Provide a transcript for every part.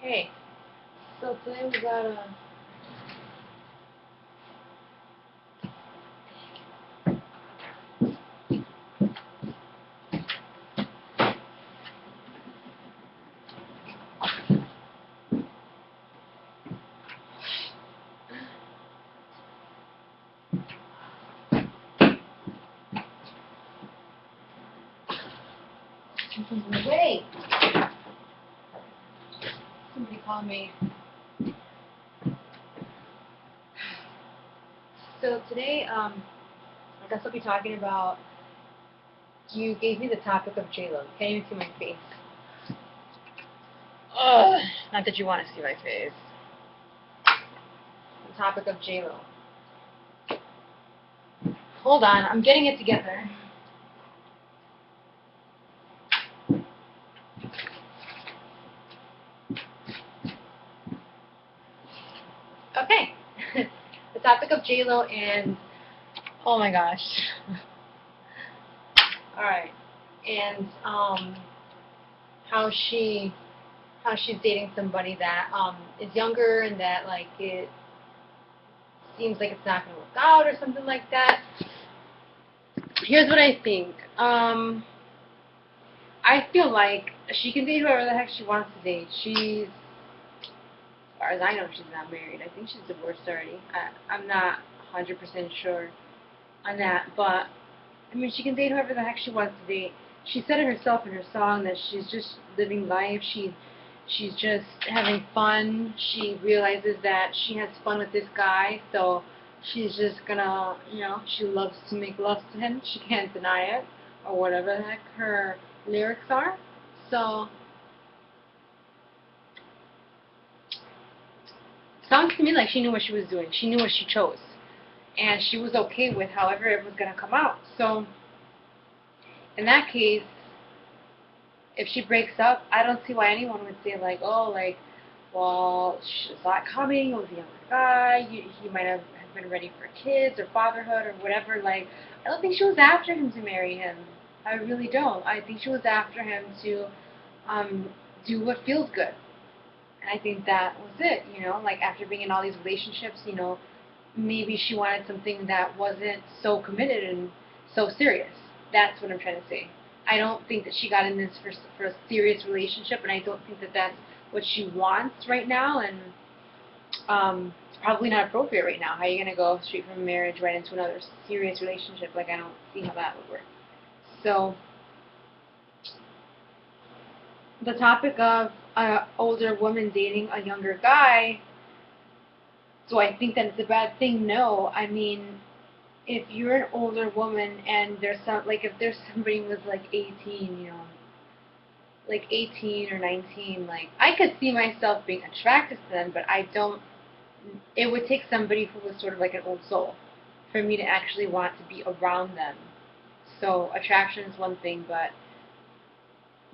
Hey, so today we got a wait. Somebody called me. So today, I guess I'll be talking about. You gave me the topic of J-Lo. Can't even see my face. Ugh. Not that you want to see my face. The topic of J-Lo. Hold on, I'm getting it together. Okay. The topic of J-Lo and oh my gosh. All right, and how she how she's dating somebody that is younger and that like it seems like it's not going to work out or something like that. Here's what I think. I feel like she can date whoever the heck she wants to date. She's, as far as I know, she's not married. I think she's divorced already. I'm not 100% sure on that, but I mean, she can date whoever the heck she wants to date. She said it herself in her song that she's just living life. She's just having fun. She realizes that she has fun with this guy, so she's just gonna, she loves to make love to him. She can't deny it, or whatever the heck her lyrics are. So, sounds to me like she knew what she was doing. She knew what she chose, and she was okay with however it was gonna come out. So, in that case, if she breaks up, I don't see why anyone would say like, oh, like, well, she saw it coming. It was a younger guy. He might have been ready for kids or fatherhood or whatever. Like, I don't think she was after him to marry him. I really don't. I think she was after him to um, do what feels good. And I think that was it. Like after being in all these relationships, maybe she wanted something that wasn't so committed and so serious. That's what I'm trying to say. I don't think that she got in this for a serious relationship, and I don't think that that's what she wants right now, and it's probably not appropriate right now. How are you going to go straight from marriage right into another serious relationship? Like, I don't see how that would work. So, the topic of an older woman dating a younger guy, do I think that it's a bad thing? No. I mean, if you're an older woman and there's if there's somebody who's like 18, like 18 or 19, like I could see myself being attracted to them, but I don't. It would take somebody who was sort of like an old soul for me to actually want to be around them. So attraction is one thing, but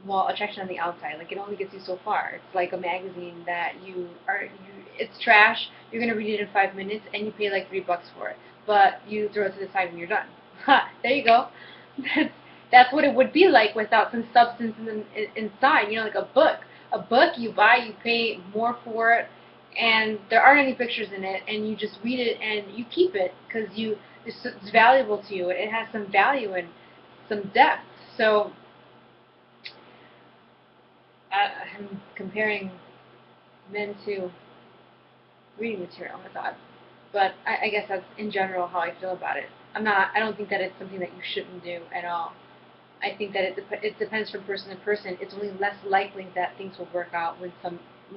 well, attraction on the outside, like it only gets you so far. It's like a magazine that it's trash. You're gonna read it in 5 minutes, and you pay like $3 for it, but you throw it to the side when you're done. Ha! There you go. That's what it would be like without some substance inside. Like a book. A book you buy, you pay more for it, and there aren't any pictures in it, and you just read it and you keep it because it's valuable to you. It has some value and some depth. So I'm comparing men to reading material, I thought. But I guess that's in general how I feel about it. I don't think that it's something that you shouldn't do at all. I think that it depends from person to person. It's only less likely that things will work out when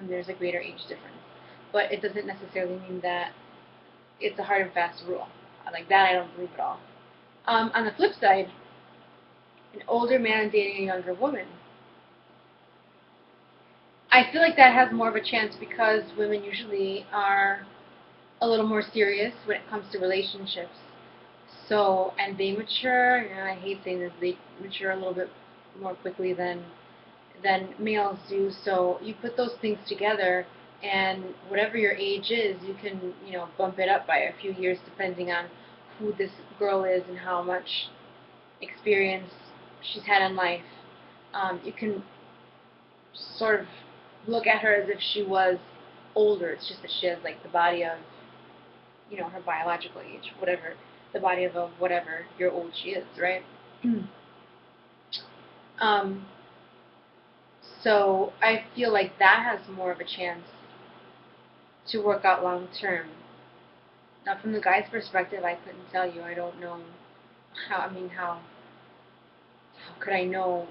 there's a greater age difference. But it doesn't necessarily mean that it's a hard and fast rule. Like that, I don't believe at all. On the flip side, an older man dating a younger woman, I feel like that has more of a chance because women usually are a little more serious when it comes to relationships. So, and they mature, I hate saying this, they mature a little bit more quickly than males do. So you put those things together, and whatever your age is, you can, bump it up by a few years depending on who this girl is and how much experience she's had in life. You can sort of look at her as if she was older. It's just that she has like the body of, her biological age, whatever, the body of a whatever year old she is, right? um, so I feel like that has more of a chance to work out long term. Now, from the guy's perspective, I couldn't tell you. I don't know how. I mean, how could I know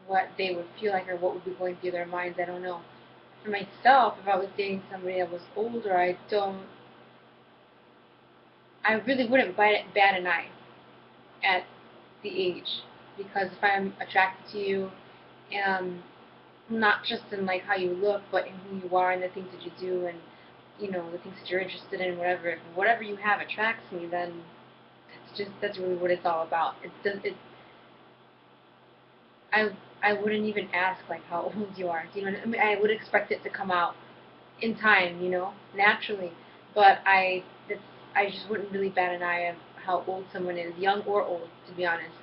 what they would feel like or what would be going through their minds? I don't know. For myself, if I was dating somebody that was older, I really wouldn't bat an eye at the age, because if I'm attracted to you, um, not just in like how you look, but in who you are and the things that you do, and the things that you're interested in, whatever. If whatever you have attracts me, then that's really what it's all about. I I wouldn't even ask like how old you are. Do you know what I mean? I would expect it to come out in time, naturally. But I just wouldn't really bat an eye of how old someone is, young or old, to be honest.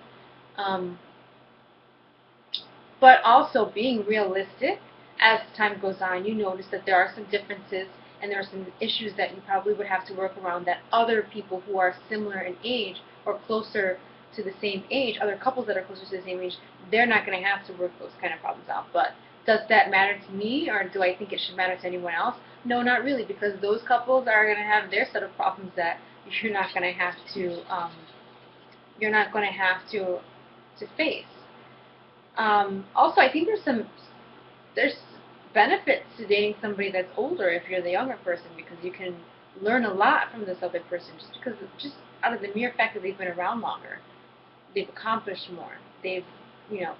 Um, but also being realistic, as time goes on, you notice that there are some differences and there are some issues that you probably would have to work around that other people who are similar in age or closer to the same age, other couples that are closer to the same age, they're not going to have to work those kind of problems out. But does that matter to me, or do I think it should matter to anyone else? No, not really, because those couples are going to have their set of problems that you're not going to have to to face. Also, I think there's benefits to dating somebody that's older if you're the younger person, because you can learn a lot from this other person just out of the mere fact that they've been around longer. They've accomplished more. They've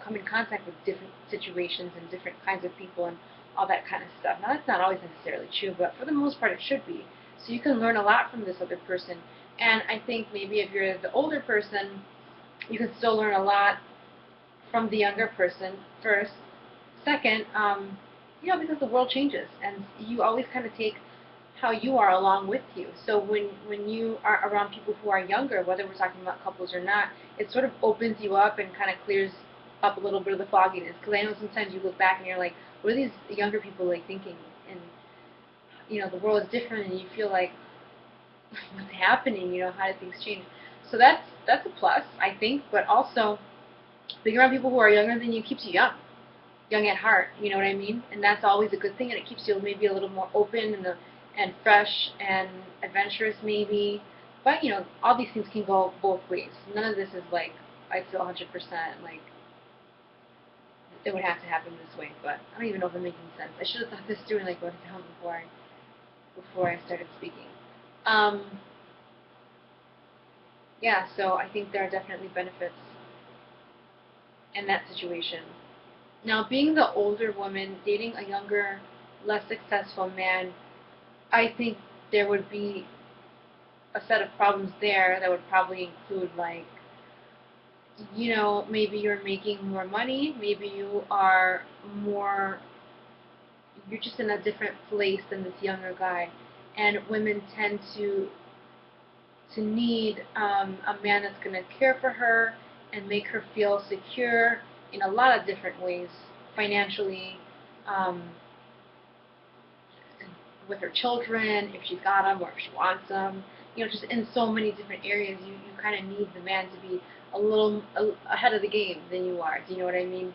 come in contact with different situations and different kinds of people and all that kind of stuff. Now that's not always necessarily true, but for the most part it should be. So you can learn a lot from this other person. And I think maybe if you're the older person, you can still learn a lot from the younger person first. Second, because the world changes, and you always kind of take how you are along with you. So when you are around people who are younger, whether we're talking about couples or not, it sort of opens you up and kind of clears up a little bit of the fogginess. Because I know sometimes you look back and you're like, what are these younger people like thinking? And the world is different, and you feel like, what's happening? How did things change? So that's a plus, I think. But also, being around people who are younger than you keeps you young at heart. You know what I mean? And that's always a good thing, and it keeps you maybe a little more open and fresh and adventurous, maybe. But all these things can go both ways. None of this is like I feel 100% like it would have to happen this way. But I don't even know if I'm making sense. I should have thought this through and like wrote it down before I started speaking. Yeah, so I think there are definitely benefits in that situation. Now, being the older woman dating a younger, less successful man, I think there would be a set of problems there that would probably include, like, maybe you're making more money, maybe you're just in a different place than this younger guy, and women tend to need a man that's going to care for her and make her feel secure in a lot of different ways, financially, um, with her children, if she's got them or if she wants them. Just in so many different areas, you kind of need the man to be a little ahead of the game than you are. Do you know what I mean?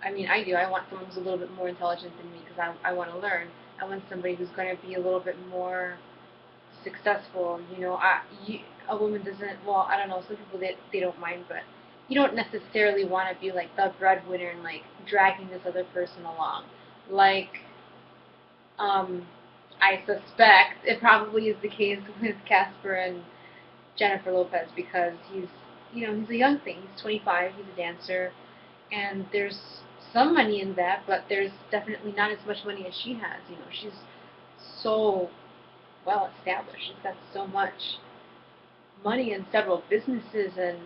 I mean, I do. I want someone who's a little bit more intelligent than me because I want to learn. I want somebody who's going to be a little bit more successful. A woman doesn't. Well, I don't know. Some people they don't mind, but you don't necessarily want to be like the breadwinner and like dragging this other person along. Like, I suspect it probably is the case with Casper and Jennifer Lopez, because he's a young thing. He's 25. He's a dancer, and there's some money in that, but there's definitely not as much money as she has. She's so well established. She's got so much money in several businesses, and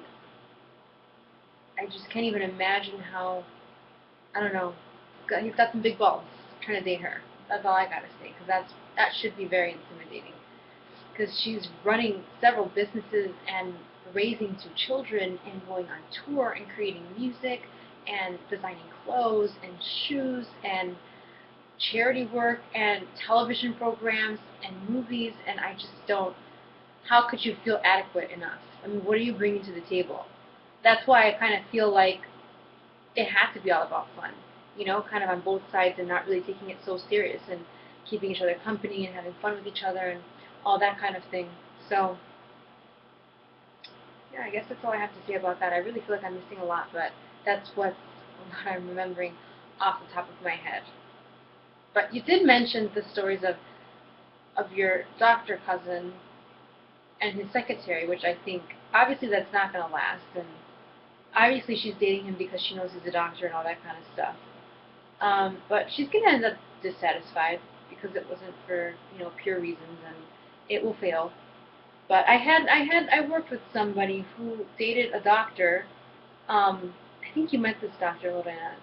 I just can't even imagine how. I don't know. He's got some big balls trying to date her. That's all I gotta say, because that should be very intimidating. Because she's running several businesses and raising two children and going on tour and creating music and designing clothes and shoes and charity work and television programs and movies, and I just don't. How could you feel adequate enough? I mean, what are you bringing to the table? That's why I kind of feel like it has to be all about fun, you know, kind of on both sides and not really taking it so serious and keeping each other company and having fun with each other and all that kind of thing. So, yeah, I guess that's all I have to say about that. I really feel like I'm missing a lot, but that's what I'm remembering off the top of my head. But you did mention the stories of your doctor cousin and his secretary, which I think obviously that's not going to last, and obviously she's dating him because she knows he's a doctor and all that kind of stuff. But she's going to end up dissatisfied because it wasn't for pure reasons, and it will fail. But I worked with somebody who dated a doctor. I think you met this doctor, Lorena,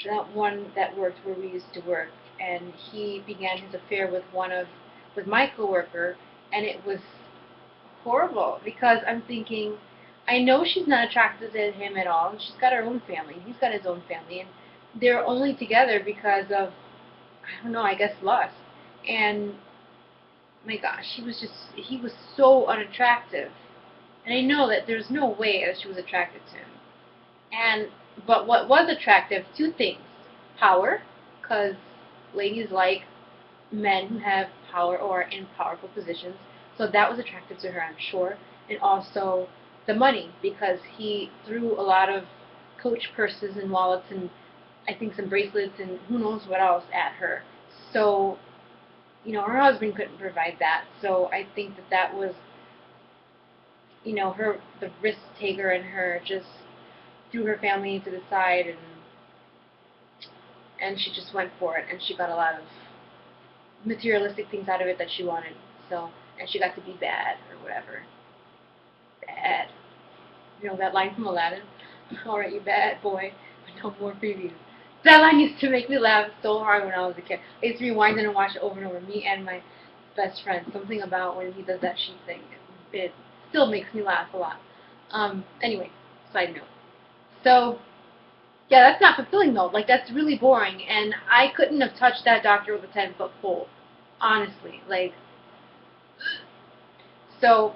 that one that worked where we used to work, and he began his affair with my coworker, and it was horrible because I'm thinking, I know she's not attracted to him at all, and she's got her own family, and he's got his own family, and they're only together because of, I don't know, I guess lust. And my gosh, he was so unattractive, and I know that there's no way that she was attracted to him. And but what was attractive? Two things: power, because ladies like men who have power or are in powerful positions. So that was attractive to her, I'm sure. And also the money, because he threw a lot of Coach purses and wallets and I think some bracelets and who knows what else at her. So, her husband couldn't provide that. So I think that was, her, the risk taker in her just threw her family to the side and she just went for it, and she got a lot of materialistic things out of it that she wanted. So, and she got to be bad or whatever. Bad. You know that line from Aladdin? All right, you bad boy, but no more previews. That line used to make me laugh so hard when I was a kid. I used to rewind it and watch it over and over. Me and my best friend. Something about when he does that sheep thing. It still makes me laugh a lot. Anyway, side note. So, yeah, that's not fulfilling though. Like, that's really boring, and I couldn't have touched that doctor with a 10-foot pole. Honestly, like, so,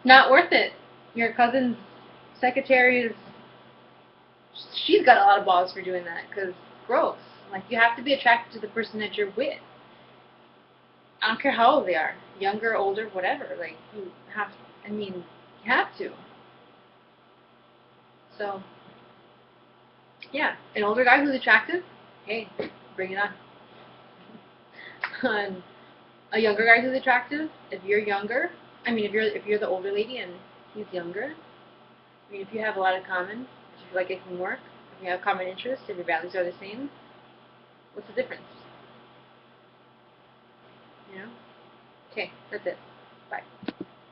not worth it. Your cousin's secretary is, she's got a lot of balls for doing that, because gross. Like, you have to be attracted to the person that you're with. I don't care how old they are, younger, older, whatever. Like, you have, you have to. So, yeah, an older guy who's attractive, hey, bring it on. And a younger guy who's attractive, if you're younger, if you're the older lady and he's younger, if you have a lot in common, if you feel like it can work, if you have common interests, if your values are the same, what's the difference? Okay, that's it. Bye.